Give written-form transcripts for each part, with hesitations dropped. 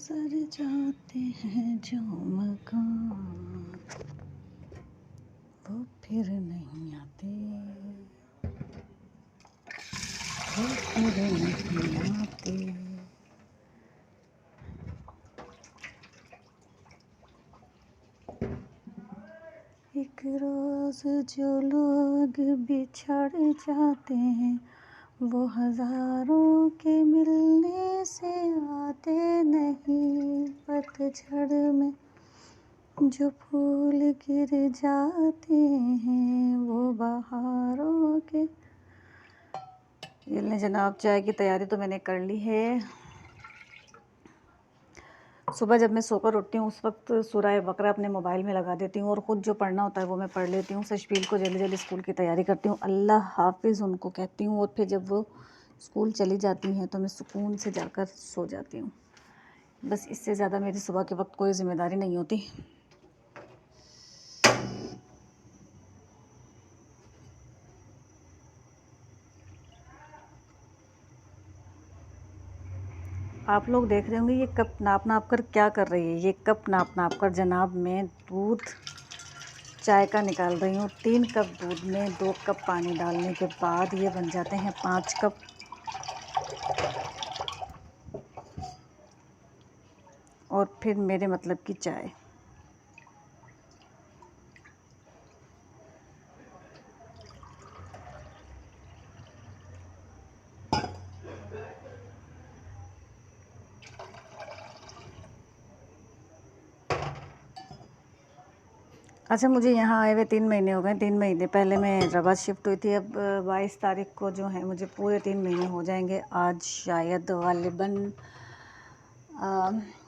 गुजर जाते हैं जो मकान, वो फिर नहीं आते, वो फिर नहीं आते। एक रोज जो लोग बिछड़ जाते हैं, वो हजारों के मिलने से आते नहीं। पतझड़ में जो फूल गिर जाते हैं, वो बहारों के। ये ले जनाब, चाय की तैयारी तो मैंने कर ली है। सुबह जब मैं सोकर उठती हूँ उस वक्त सूरह बकरा अपने मोबाइल में लगा देती हूँ और ख़ुद जो पढ़ना होता है वो मैं पढ़ लेती हूँ। सशबील को जल्दी जल्दी स्कूल की तैयारी करती हूँ, अल्लाह हाफिज़ उनको कहती हूँ, और फिर जब वो स्कूल चली जाती हैं तो मैं सुकून से जाकर सो जाती हूँ। बस इससे ज़्यादा मेरी सुबह के वक्त कोई ज़िम्मेदारी नहीं होती। आप लोग देख रहे होंगे ये कप नाप नाप कर क्या कर रही है। ये कप नाप नाप कर जनाब मैं दूध चाय का निकाल रही हूँ। 3 कप दूध में 2 कप पानी डालने के बाद ये बन जाते हैं 5 कप। और फिर मेरे मतलब की चाय। अच्छा, मुझे यहाँ आए हुए 3 महीने हो गए। 3 महीने पहले मैं हैदराबाद शिफ्ट हुई थी। अब 22 तारीख को जो है मुझे पूरे 3 महीने हो जाएंगे। आज शायद गालिबन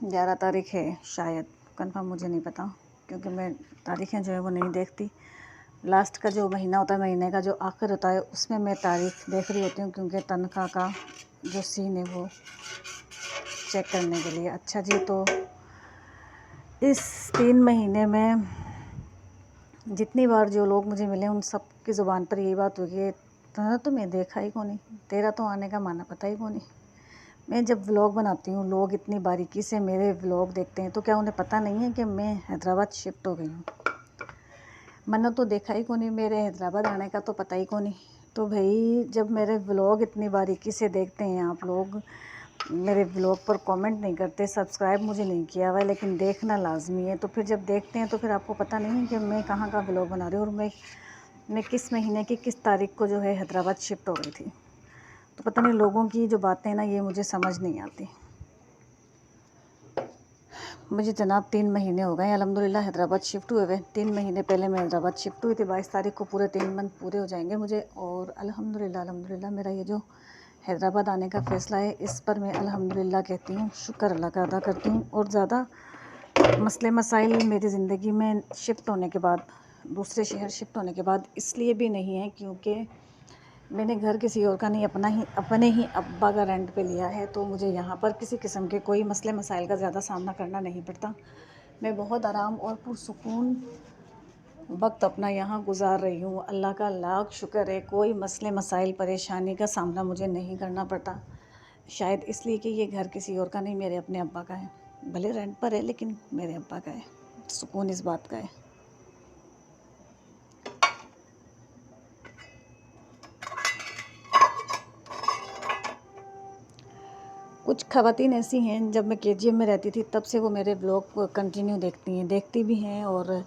11 तारीख है, शायद, कंफर्म मुझे नहीं पता, क्योंकि मैं तारीखें जो है वो नहीं देखती। लास्ट का जो महीना होता है, महीने का जो आखिर होता है, उसमें मैं तारीख देख रही होती हूँ, क्योंकि तनख्वाह का जो सीन है वो चेक करने के लिए। अच्छा जी, तो इस 3 महीने में जितनी बार जो लोग मुझे मिले उन सब की ज़ुबान पर यही बात होगी कि तो मैं देखा ही कौन नहीं, तेरा तो आने का माना पता ही कौन नहीं। मैं जब व्लॉग बनाती हूँ, लोग इतनी बारीकी से मेरे व्लॉग देखते हैं, तो क्या उन्हें पता नहीं है कि मैं हैदराबाद शिफ्ट हो गई हूँ? मैंने तो देखा ही कौन नहीं, मेरे हैदराबाद आने का तो पता ही कौन नहीं। तो भाई, जब मेरे व्लॉग इतनी बारीकी से देखते हैं आप लोग, मेरे ब्लॉग पर कमेंट नहीं करते, सब्सक्राइब मुझे नहीं किया हुआ है, लेकिन देखना लाजमी है, तो फिर जब देखते हैं तो फिर आपको पता नहीं है कि मैं कहाँ का ब्लॉग बना रही हूँ और मैं किस महीने की किस तारीख को जो है हैदराबाद शिफ्ट हो गई थी। तो पता नहीं, लोगों की जो बातें ना, ये मुझे समझ नहीं आती। मुझे जनाब 3 महीने हो गए अल्हम्दुलिल्लाह हैदराबाद शिफ्ट हुए हुए। 3 महीने पहले मैं हैदराबाद शिफ्ट हुई थी। 22 तारीख को पूरे 3 मंथ पूरे हो जाएंगे मुझे। और अल्हम्दुलिल्लाह मेरा ये जो हैदराबाद आने का फ़ैसला है, इस पर मैं अल्हम्दुलिल्लाह कहती हूँ, शुक्र अल्लाह का अदा करती हूँ। और ज़्यादा मसले मसाइल मेरी ज़िंदगी में शिफ्ट होने के बाद, दूसरे शहर शिफ्ट होने के बाद इसलिए भी नहीं है क्योंकि मैंने घर किसी और का नहीं, अपने ही अब्बा का रेंट पे लिया है। तो मुझे यहाँ पर किसी किस्म के कोई मसले मसाइल का ज़्यादा सामना करना नहीं पड़ता। मैं बहुत आराम और पुरसुकून वक्त अपना यहाँ गुजार रही हूँ। अल्लाह का लाख शुक्र है, कोई मसले मसाइल परेशानी का सामना मुझे नहीं करना पड़ता। शायद इसलिए कि ये घर किसी और का नहीं, मेरे अपने अब्बा का है। भले रेंट पर है, लेकिन मेरे अब्बा का है। सुकून इस बात का है। कुछ ख़वातीन ऐसी हैं, जब मैं केजीएम में रहती थी तब से वो मेरे ब्लॉग कंटिन्यू देखती भी हैं, और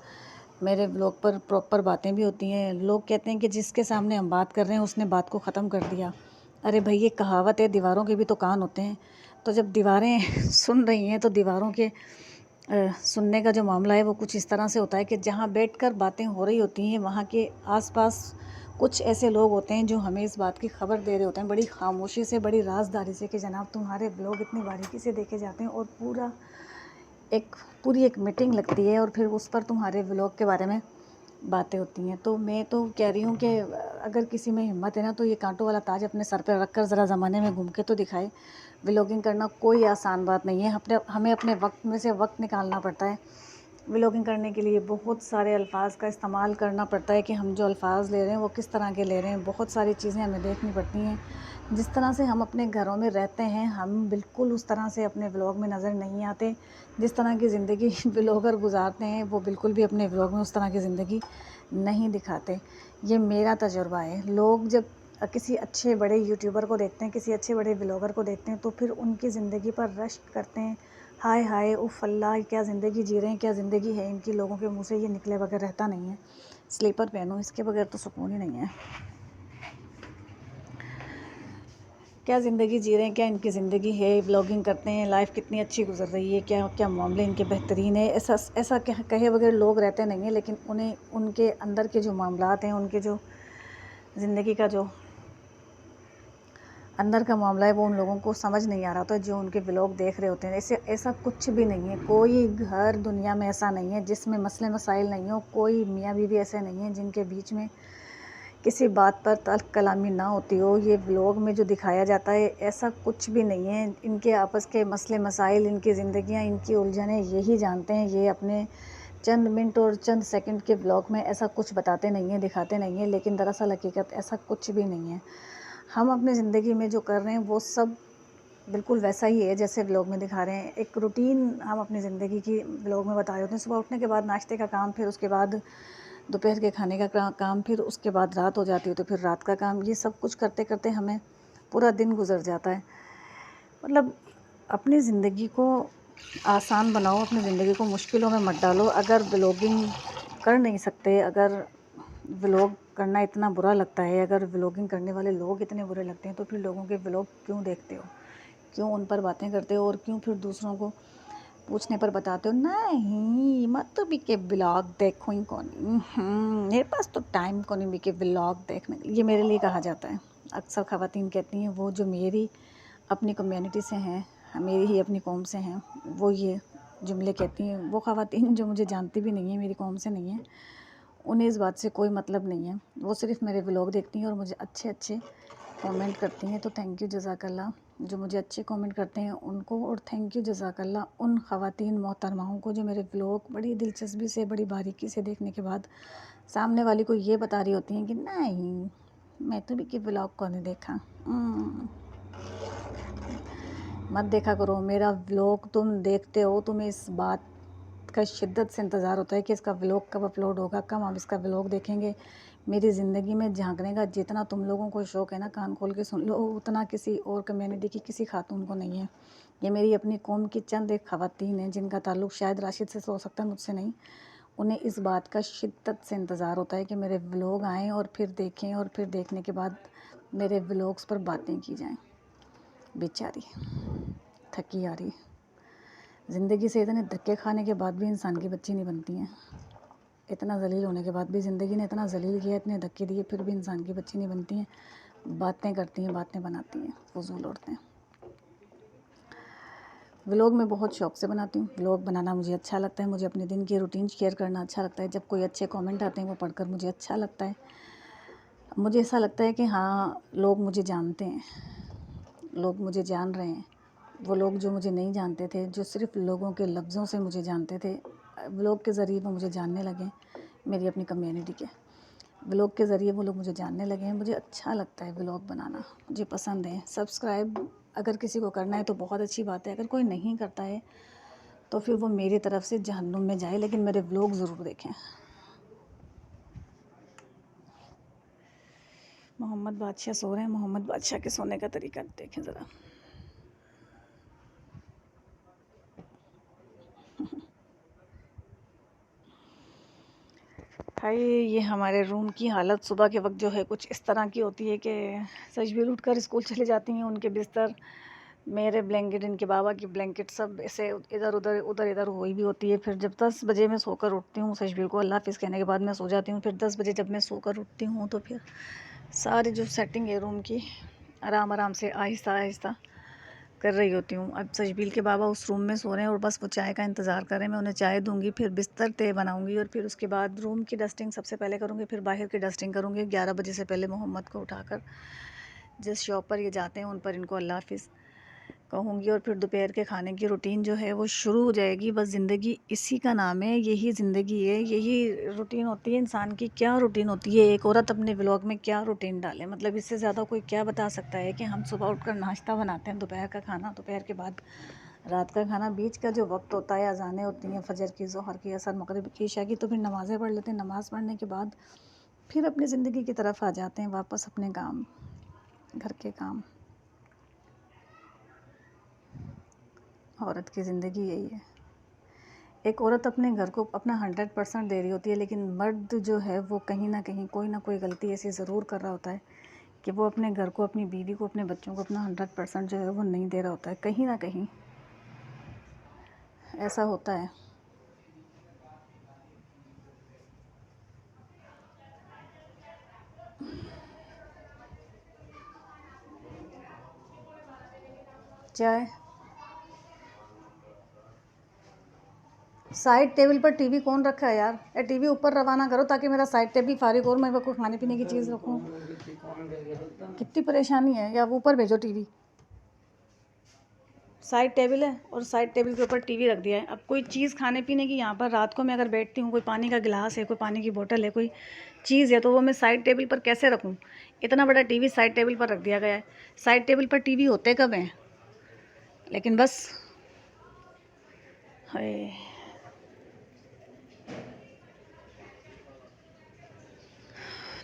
मेरे ब्लॉग पर प्रॉपर बातें भी होती हैं। लोग कहते हैं कि जिसके सामने हम बात कर रहे हैं उसने बात को ख़त्म कर दिया। अरे भाई, ये कहावत है, दीवारों के भी तो कान होते हैं। तो जब दीवारें सुन रही हैं तो दीवारों के सुनने का जो मामला है वो कुछ इस तरह से होता है कि जहाँ बैठकर बातें हो रही होती हैं, वहाँ के आसपास कुछ ऐसे लोग होते हैं जो हमें इस बात की खबर दे रहे होते हैं, बड़ी खामोशी से, बड़ी राजदारी से, कि जनाब तुम्हारे ब्लॉग इतनी बारीकी से देखे जाते हैं, और पूरी एक मीटिंग लगती है, और फिर उस पर तुम्हारे ब्लॉग के बारे में बातें होती हैं। तो मैं तो कह रही हूँ कि अगर किसी में हिम्मत है ना, तो ये कांटों वाला ताज अपने सर पर रख कर ज़रा ज़माने में घूम के तो दिखाए। व्लॉगिंग करना कोई आसान बात नहीं है। हमें अपने वक्त में से वक्त निकालना पड़ता है। व्लॉगिंग करने के लिए बहुत सारे अल्फाज का इस्तेमाल करना पड़ता है कि हम जो अल्फाज ले रहे हैं वो किस तरह के ले रहे हैं। बहुत सारी चीज़ें हमें देखनी पड़ती हैं। जिस तरह से हम अपने घरों में रहते हैं हम बिल्कुल उस तरह से अपने व्लॉग में नज़र नहीं आते। जिस तरह की ज़िंदगी व्लॉगर गुजारते हैं वो बिल्कुल भी अपने व्लॉग में उस तरह की ज़िंदगी नहीं दिखाते। ये मेरा तजुर्बा है। लोग जब किसी अच्छे बड़े यूट्यूबर को देखते हैं, किसी अच्छे बड़े व्लॉगर को देखते हैं तो फिर उनकी ज़िंदगी पर रश्क करते हैं, हाय हाय उफ़ अल्लाह क्या ज़िंदगी जी रहे हैं, क्या ज़िंदगी है इनकी। लोगों के मुंह से ये निकले बगैर रहता नहीं है। स्लीपर पहनो, इसके बगैर तो सुकून ही नहीं है। क्या ज़िंदगी जी रहे हैं, क्या इनकी ज़िंदगी है, व्लॉगिंग करते हैं, लाइफ कितनी अच्छी गुजर रही है, क्या क्या मामले इनके बेहतरीन है। ऐसा कहे बगैर लोग रहते नहीं हैं, लेकिन उन्हें उनके अंदर के जो मामलात हैं, उनके जो ज़िंदगी का जो अंदर का मामला है वो उन लोगों को समझ नहीं आ रहा होता, जो उनके व्लॉग देख रहे होते हैं। ऐसा कुछ भी नहीं है। कोई घर दुनिया में ऐसा नहीं है जिसमें मसले मसाइल नहीं हो। कोई मियाँ बीवी ऐसे नहीं हैं जिनके बीच में किसी बात पर तल्ख कलामी ना होती हो। ये व्लॉग में जो दिखाया जाता है ऐसा कुछ भी नहीं है। इनके आपस के मसले मसाइल, इनकी ज़िंदगियाँ, इनकी उलझनें यही जानते हैं। ये अपने चंद मिनट और चंद सेकंड के व्लॉग में ऐसा कुछ बताते नहीं हैं, दिखाते नहीं हैं, लेकिन दरअसल हकीकत ऐसा कुछ भी नहीं है। हम अपनी ज़िंदगी में जो कर रहे हैं वो सब बिल्कुल वैसा ही है जैसे व्लॉग में दिखा रहे हैं। एक रूटीन हम अपनी ज़िंदगी की व्लॉग में बता रहे होते हैं। सुबह उठने के बाद नाश्ते का काम, फिर उसके बाद दोपहर के खाने का काम, फिर उसके बाद रात हो जाती है तो फिर रात का काम। ये सब कुछ करते करते हमें पूरा दिन गुजर जाता है। मतलब अपनी ज़िंदगी को आसान बनाओ, अपनी ज़िंदगी को मुश्किलों में मत डालो। अगर व्लॉगिंग कर नहीं सकते, अगर व्लॉग करना इतना बुरा लगता है, अगर व्लॉगिंग करने वाले लोग इतने बुरे लगते हैं तो फिर लोगों के व्लॉग क्यों देखते हो, क्यों उन पर बातें करते हो और क्यों फिर दूसरों को पूछने पर बताते हो नहीं मत तो भी के व्लॉग देखो ही कौन, मेरे पास तो टाइम को नहीं भी के व्लॉग देखने। ये मेरे लिए कहा जाता है। अक्सर ख़वातीन कहती हैं, वो जो मेरी अपनी कम्युनिटी से हैं, मेरी ही अपनी कौम से हैं, वो ये जुमले कहती हैं। वो ख़वातीन जो मुझे जानती भी नहीं है, मेरी कौम से नहीं है, उन्हें इस बात से कोई मतलब नहीं है। वो सिर्फ़ मेरे व्लॉग देखती हैं और मुझे अच्छे अच्छे कमेंट करती हैं। तो थैंक यू जज़ाकल्लाह जो मुझे अच्छे कमेंट करते हैं उनको, और थैंक यू जज़ाकल्लाह उन ख़वातीन मोहतरमाओं को जो मेरे व्लॉग बड़ी दिलचस्पी से, बड़ी बारीकी से देखने के बाद सामने वाली को ये बता रही होती हैं कि नहीं मैं तो भी के व्लॉग को नहीं देखा। मत देखा करो मेरा व्लॉग। तुम देखते हो, तुम्हें इस बात का शिद्दत से इंतज़ार होता है कि इसका व्लॉग कब अपलोड होगा, कब हम इसका व्लॉग देखेंगे। मेरी ज़िंदगी में झांकने का जितना तुम लोगों को शौक़ है ना, कान खोल के सुन लो, उतना किसी और कम्युनिटी की किसी खातून को नहीं है। ये मेरी अपनी कौम की चंद एक ख़वातीन हैं जिनका ताल्लुक़ शायद राशिद से हो सकता है, मुझसे नहीं। उन्हें इस बात का शिद्दत से इंतज़ार होता है कि मेरे व्लॉग आएँ और फिर देखें, और फिर देखने के बाद मेरे व्लॉग्स पर बातें की जाएँ। बेचारी थकी आ रही ज़िंदगी से इतने धक्के खाने के बाद भी इंसान की बच्ची नहीं बनती हैं। इतना ज़लील होने के बाद भी, ज़िंदगी ने इतना ज़लील किया, इतने धक्के दिए, फिर भी इंसान की बच्ची नहीं बनती हैं। बातें करती हैं, बातें बनाती हैं, फजूल औरतें। व्लॉग मैं बहुत शौक़ से बनाती हूँ। व्लॉग बनाना मुझे अच्छा लगता है। मुझे अपने दिन की रूटीन शेयर करना अच्छा लगता है। जब कोई अच्छे कमेंट आते हैं वो पढ़कर मुझे अच्छा लगता है। मुझे ऐसा लगता है कि हाँ लोग मुझे जानते हैं, लोग मुझे जान रहे हैं। वो लोग जो मुझे नहीं जानते थे, जो सिर्फ़ लोगों के लफ्ज़ों से मुझे जानते थे, व्लॉग के ज़रिए वो मुझे जानने लगे। मेरी अपनी कम्युनिटी के व्लॉग के ज़रिए वो लोग मुझे जानने लगे हैं। मुझे अच्छा लगता है व्लॉग बनाना, मुझे पसंद है। सब्सक्राइब अगर किसी को करना है तो बहुत अच्छी बात है। अगर कोई नहीं करता है तो फिर वो मेरी तरफ़ से जहन्नुम में जाए, लेकिन मेरे व्लॉग ज़रूर देखें। मोहम्मद बादशाह सो रहे हैं। मोहम्मद बादशाह के सोने का तरीका देखें ज़रा। भाई ये हमारे रूम की हालत सुबह के वक्त जो है कुछ इस तरह की होती है कि सजबील उठकर स्कूल चले जाती हैं। उनके बिस्तर, मेरे ब्लैंकेट, इनके बाबा की ब्लैंकेट सब ऐसे इधर उधर हुई भी होती है। फिर जब 10 बजे मैं सोकर उठती हूँ, सजबील को अल्लाह हाफ़िज़ कहने के बाद मैं सो जाती हूँ। फिर 10 बजे जब मैं सोकर उठती हूँ तो फिर सारी जो सेटिंग है रूम की आराम आराम से आहिस्ता आहिस्ता कर रही होती हूँ। अब सजबील के बाबा उस रूम में सो रहे हैं और बस वो चाय का इंतज़ार कर रहे हैं। मैं उन्हें चाय दूँगी, फिर बिस्तर तय बनाऊँगी और फिर उसके बाद रूम की डस्टिंग सबसे पहले करूँगी, फिर बाहर की डस्टिंग करूँगी। 11 बजे से पहले मोहम्मद को उठाकर जिस शॉप पर ये जाते हैं उन पर इनको अल्लाह हाफ़िज़ कहूँगी और फिर दोपहर के खाने की रूटीन जो है वो शुरू हो जाएगी। बस ज़िंदगी इसी का नाम है, यही ज़िंदगी है, यही रूटीन होती है इंसान की। क्या रूटीन होती है एक औरत अपने व्लॉग में, क्या रूटीन डाले, मतलब इससे ज़्यादा कोई क्या बता सकता है कि हम सुबह उठकर नाश्ता बनाते हैं, दोपहर का खाना, दोपहर के बाद रात का खाना, बीच का जो वक्त होता है, अज़ानें होती हैं फजर की, ज़ोहर की, असर, मगरिब की, इशा की, तो फिर नमाज़ें पढ़ लेते हैं। नमाज़ पढ़ने के बाद फिर अपनी ज़िंदगी की तरफ आ जाते हैं, वापस अपने काम, घर के काम। औरत की ज़िंदगी यही है। एक औरत अपने घर को अपना 100% दे रही होती है, लेकिन मर्द जो है वो कहीं ना कहीं कोई ना कोई गलती ऐसी ज़रूर कर रहा होता है कि वो अपने घर को, अपनी बीवी को, अपने बच्चों को अपना 100% जो है वो नहीं दे रहा होता है। कहीं ना कहीं ऐसा होता है। चाय साइड टेबल पर टीवी कौन रखा है यार? ये टीवी ऊपर रवाना करो ताकि मेरा साइड टेबल फारिग हो और मैं को खाने पीने की चीज़ रखूँ। कितनी परेशानी है। या ऊपर भेजो टीवी। साइड टेबल है और साइड टेबल के ऊपर टीवी रख दिया है। अब कोई चीज़ खाने पीने की यहाँ पर रात को मैं अगर बैठती हूँ, कोई पानी का गिलास है, कोई पानी की बोतल है, कोई चीज़ है, तो वो मैं साइड टेबल पर कैसे रखूँ? इतना बड़ा टीवी साइड टेबल पर रख दिया गया है। साइड टेबल पर टीवी होते कब हैं? लेकिन बस है।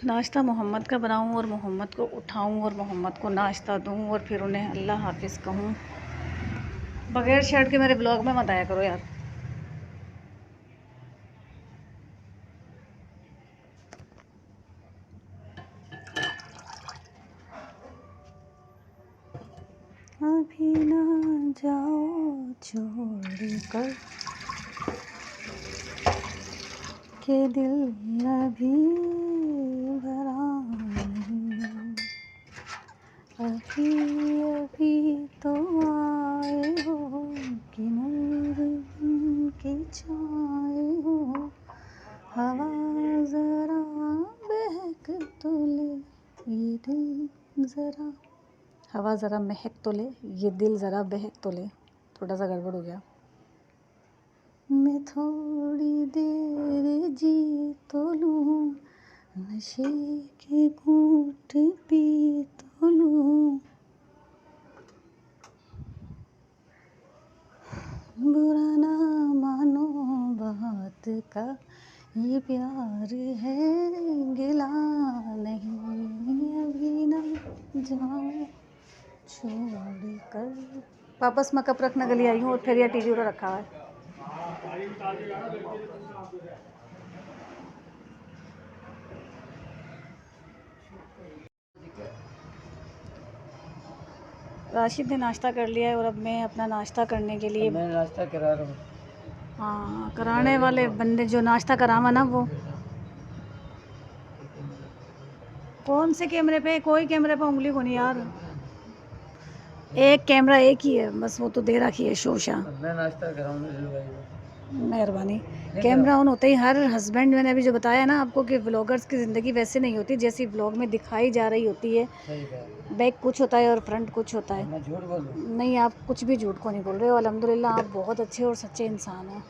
नाश्ता मोहम्मद का बनाऊं और मोहम्मद को उठाऊं और मोहम्मद को नाश्ता दूं और फिर उन्हें अल्लाह हाफिज़ कहूं। बगैर शर्ट के मेरे ब्लॉग में मत आया करो यार। अभी ना जाओ छोड़ कर के दिल अभी भरा नहीं, अभी अभी तो आए हो कि नूर की छाए हो। हवा ज़रा बहक तो ले ये दिल ज़रा, हवा ज़रा महक तो ले ये दिल ज़रा बहक तो ले। थोड़ा सा गड़बड़ हो गया। मैं थोड़ी देर जी तो लूँ, नशे के घूंट पी तो लूँ, बुरा ना मानो बात का ये प्यार है गिला नहीं, अभी ना जाओ छोड़ कर। वापस मैं कप रखने के लिए आई हूँ और फिर यह टीवी उधर रखा हुआ है। राशिद ने नाश्ता कर लिया है और अब मैं अपना नाश्ता करने के लिए, मैं नाश्ता करा रहा हूँ। हाँ, कराने वाले बंदे जो नाश्ता करावा ना, वो कौन से कैमरे पे? कोई कैमरे पे उंगली को नहीं यार, एक कैमरा एक ही है बस, वो तो दे रखी है शोशा। मैं नाश्ता कराऊंगा, मेहरबानी। कैमरा ऑन होते ही हर हस्बैंड, मैंने अभी जो बताया ना आपको कि व्लॉगर्स की ज़िंदगी वैसे नहीं होती जैसी व्लॉग में दिखाई जा रही होती है। बैक कुछ होता है और फ्रंट कुछ होता है। मैं झूठ बोल रहा हूं? नहीं, आप कुछ भी झूठ को नहीं बोल रहे हो। अल्हम्दुलिल्लाह आप बहुत अच्छे और सच्चे इंसान हैं।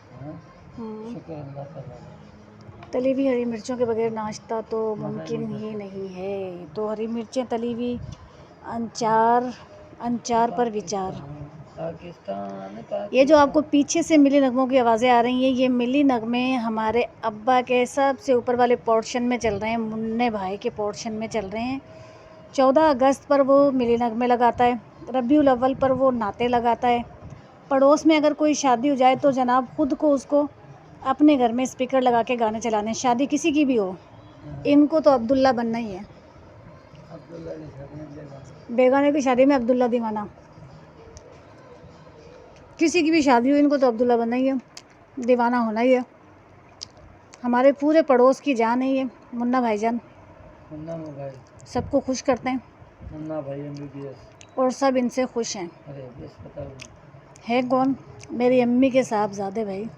शुक्र अल्लाह ताला। तली हुई हरी मिर्चों के बगैर नाश्ता तो मुमकिन ही नहीं है। तो हरी मिर्चें तली हुई, अंचार पर विचार। ये जो आपको पीछे से मिली नगमों की आवाज़ें आ रही हैं, ये मिली नगमे हमारे अब्बा के सबसे ऊपर वाले पोर्शन में चल रहे हैं, मुन्ने भाई के पोर्शन में चल रहे हैं। 14 अगस्त पर वो मिली नगमे लगाता है, रबीउल अव्वल पर वो नाते लगाता है। पड़ोस में अगर कोई शादी हो जाए तो जनाब खुद को उसको अपने घर में स्पीकर लगा के गाने चलाने, शादी किसी की भी हो, इनको तो अब्दुल्ला बनना ही है। बेगाने की शादी में अब्दुल्ला दीवाना, किसी की भी शादी हो इनको तो अब्दुल्ला बनना ही है, दीवाना होना ही है। हमारे पूरे पड़ोस की जान है ये मुन्ना भाईजान, मुन्ना भाई सबको खुश करते हैं। मुन्ना भाई MBBS और सब इनसे खुश हैं। अरे बस बताओ है कौन? मेरी अम्मी के साहबजादे भाई,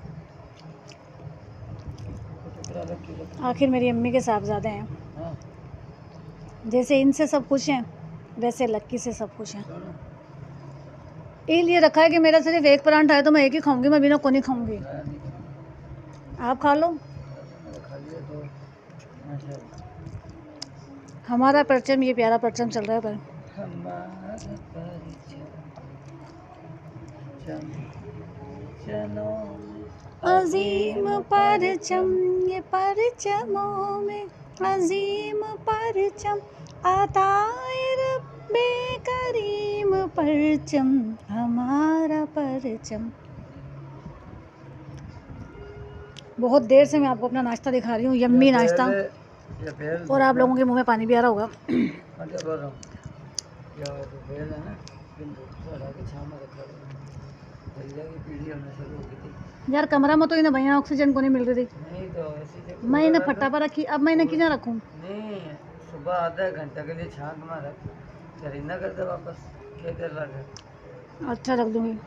आखिर मेरी अम्मी के साहबजादे हैं। हाँ। जैसे इनसे सब खुश हैं वैसे लक्की से सब खुश हैं। ये लिए रखा है कि मेरा सिर्फ एक परांठा है तो मैं एक ही खाऊंगी, मैं बिना को नहीं खाऊंगी। आप खा लो। हमारा परचम, ये प्यारा परचम चल रहा है पर अजीम परचम, ये परचमों में अजीम परचम, आताए रब्बे करीम परचम, हमारा परचम। बहुत देर से मैं आपको अपना नाश्ता दिखा रही हूँ, यम्मी नाश्ता, और आप लोगों के मुंह में पानी भी आ रहा होगा। यार कमरा में तो इन्हें भैया ऑक्सीजन को नहीं मिल रही थी, नहीं तो ऐसी मैं इन्हें फट्टा पर रखी, अब मैं इन्हें किधर रखूँ? नहीं, सुबह आधा घंटा के लिए छांक में रख, चरिंदा करते वापस क्या कर लगा। अच्छा रख दूँगी।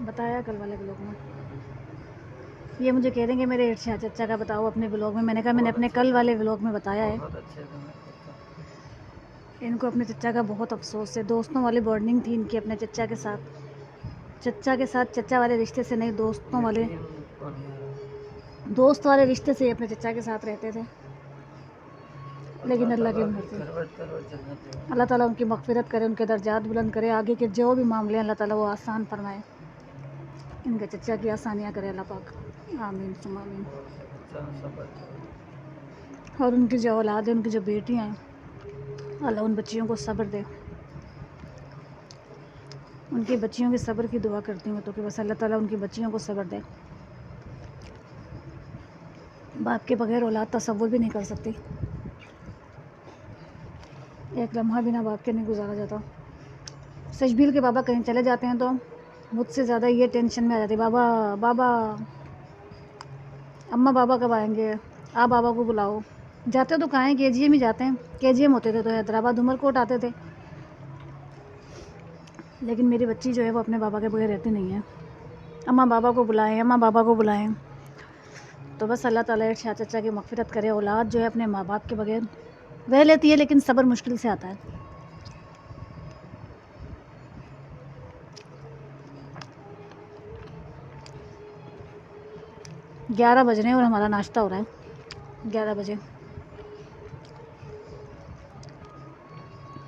बताया कल वाले ब्लॉग में, ये मुझे कह रहे हैं कि मेरे इर्शाद चचा का बताओ अपने ब्लॉग में। मैंने कहा मैंने अपने कल वाले ब्लॉग में बताया है। इनको अपने चचा का बहुत अफसोस है, दोस्तों वाली बॉन्डिंग थी इनकी अपने चचा के साथ। चचा के साथ चचा वाले रिश्ते से नहीं, दोस्तों वाले, दोस्त वाले रिश्ते से अपने चचा के साथ रहते थे। लेकिन अल्लाह की मर्ज़ी, अल्लाह ताला उनकी मग़फ़िरत करे, उनके दर्जात बुलंद करे, आगे के जो भी मामले अल्लाह ताला वो आसान फरमाए, इनके चचा की आसानियाँ करे अल्लाह पाक, आमीन सुम्मा आमीन। और उनकी जो औलाद है, उनकी जो बेटियाँ हैं, अल्लाह उन बच्चियों को सब्र दे। उनकी बच्चियों के सब्र की दुआ करती हूँ तो कि बस अल्लाह ताला उनकी बच्चियों को सब्र दे। बाप के बगैर औलाद तसव्वुर भी नहीं कर सकती, एक लम्हा बिना बाप के नहीं गुजारा जाता। सजबील के बाबा कहीं चले जाते हैं तो मुझसे ज़्यादा ये टेंशन में आ जाती, बाबा बाबा अम्मा बाबा कब आएंगे, आप बाबा को बुलाओ। जाते तो कहाँ हैं, KGM ही जाते हैं, KGM होते थे तो हैदराबाद उमरकोट आते थे। लेकिन मेरी बच्ची जो है वो अपने बाबा के बगैर रहती नहीं है, अम्मा बाबा को बुलाएं, अम्मा बाबा को बुलाएं। तो बस अल्लाह ताला इरशाद चचा की मग़फ़िरत करे। औलाद जो है अपने माँ बाप के बगैर रह लेती है, लेकिन सब्र मुश्किल से आता है। – 11 बज रहे हैं और हमारा नाश्ता हो रहा है 11 बजे।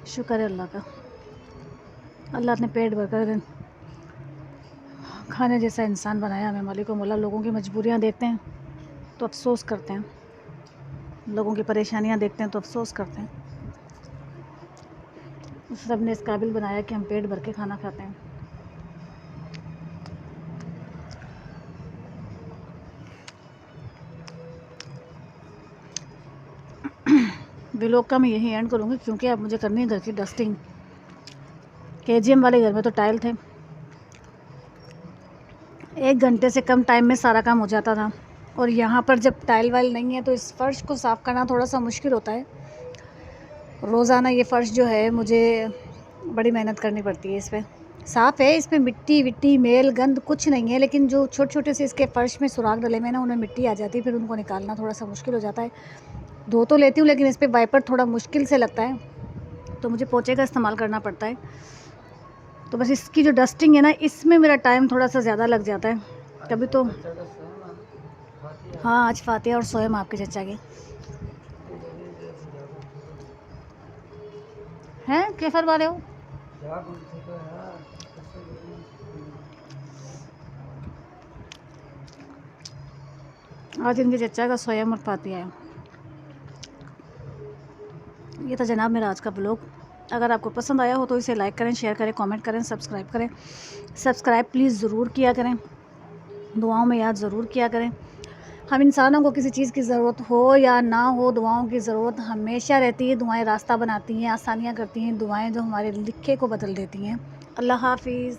शुक्र है अल्लाह का, अल्लाह ने पेट भर कर खाने जैसा इंसान बनाया हमें मालिक। मौला लोगों की मजबूरियाँ देखते हैं तो अफसोस करते हैं, लोगों की परेशानियाँ देखते हैं तो अफसोस करते हैं। उस रब ने इस काबिल बनाया कि हम पेट भर के खाना खाते हैं। व्लॉग का मैं यही एंड करूँगी क्योंकि अब मुझे करनी है घर की डस्टिंग। KGM वाले घर में तो टाइल थे, 1 घंटे से कम टाइम में सारा काम हो जाता था, और यहाँ पर जब टाइल वाइल नहीं है तो इस फ़र्श को साफ़ करना थोड़ा सा मुश्किल होता है। रोज़ाना ये फ़र्श जो है मुझे बड़ी मेहनत करनी पड़ती है। इस पर साफ़ है, इसमें मिट्टी विट्टी मेल गंद कुछ नहीं है, लेकिन जो छोटे छोटे से इसके फ़र्श में सुराख डले में ना, उनमें मिट्टी आ जाती है, फिर उनको निकालना थोड़ा सा मुश्किल हो जाता है। धो तो लेती हूँ लेकिन इस पर वाइपर थोड़ा मुश्किल से लगता है, तो मुझे पोंछे का इस्तेमाल करना पड़ता है। तो बस इसकी जो डस्टिंग है ना, इसमें मेरा टाइम थोड़ा सा ज़्यादा लग जाता है कभी तो। हाँ आज फातिहा और सोएम आपके चचा की हैं, क्या फरमा रहे हो? आज इनके चचा का सोएम और फातिहा है। ये था जनाब मेरा आज का ब्लॉग। अगर आपको पसंद आया हो तो इसे लाइक करें, शेयर करें, कमेंट करें, सब्सक्राइब करें। सब्सक्राइब प्लीज़ ज़रूर किया करें, दुआओं में याद ज़रूर किया करें। हम इंसानों को किसी चीज़ की ज़रूरत हो या ना हो, दुआओं की ज़रूरत हमेशा रहती है। दुआएं रास्ता बनाती हैं, आसानियाँ करती हैं, दुआएं जो हमारे लिखे को बदल देती हैं। अल्लाह हाफिज़।